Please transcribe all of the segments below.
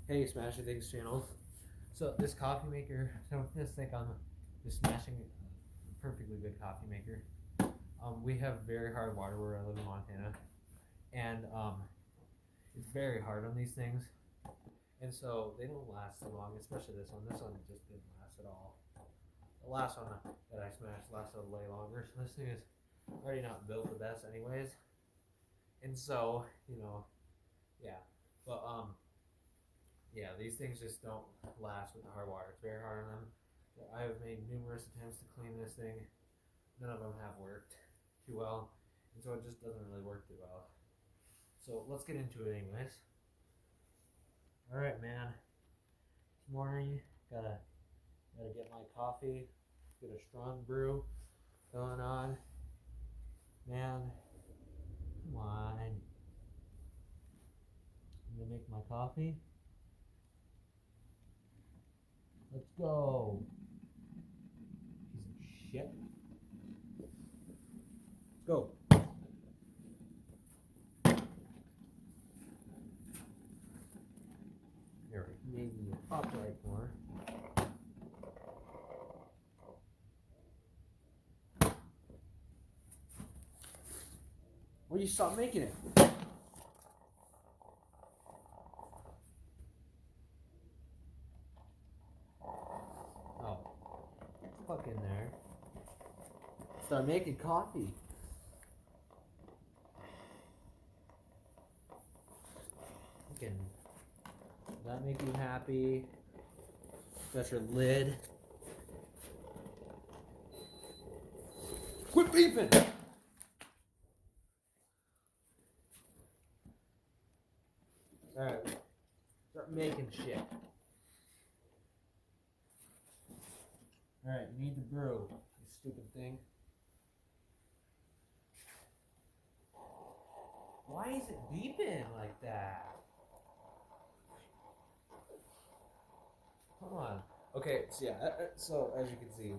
Hey, Smashing Things channel. So this coffee maker, don't just think I'm just smashing a perfectly good coffee maker. We have very hard water where I live in Montana, and it's very hard on these things, and so they don't last so long. Especially this one. This one just didn't last at all. The last one that I smashed lasted way longer. So this thing is already not built the best, anyways. And so yeah, but yeah, these things just don't last with the hard water. It's very hard on them. I have made numerous attempts to clean this thing. None of them have worked too well, and so it just doesn't really work too well. So let's get into it, anyways. All right, man. This morning, gotta get my coffee. Get a strong brew going on. Man, come on. I'm gonna make my coffee. Let's go. Piece of shit. Let's go. Here, maybe upright more. Will you stop making it? Oh, fuck in there. Start making coffee. Fucking, does that make you happy? Got your lid. Quit beeping! Alright, start making shit. Alright, you need the brew, you stupid thing. Why is it beeping like that? Come on. Okay, so yeah, so as you can see,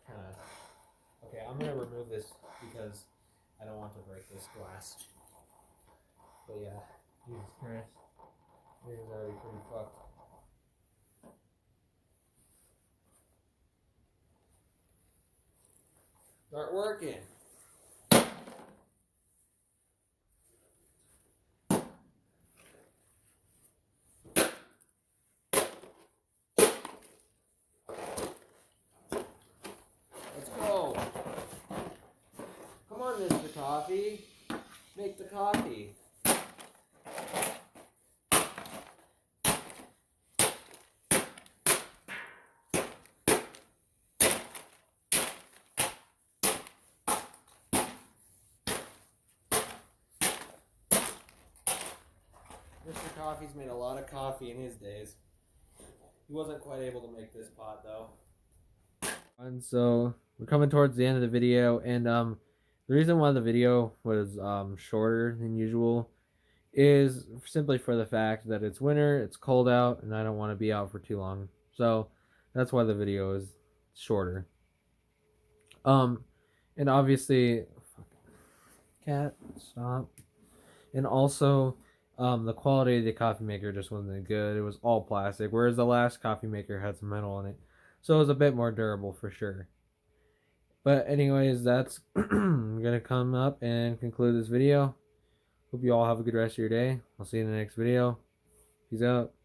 kind of. Okay, I'm gonna remove this because I don't want to break this glass. But yeah, Jesus Christ, this is already pretty fucked. Start working. Let's go. Come on, Mr. Coffee. Make the coffee. Mr. Coffee's made a lot of coffee in his days. He wasn't quite able to make this pot though. And so we're coming towards the end of the video, and the reason why the video was shorter than usual is simply for the fact that it's winter, it's cold out, and I don't want to be out for too long. So that's why the video is shorter. And obviously, cat, stop. And also, the quality of the coffee maker just wasn't good. It was all plastic, whereas the last coffee maker had some metal in it. So it was a bit more durable for sure. But anyways, that's gonna come up and conclude this video. Hope you all have a good rest of your day. I'll see you in the next video. Peace out.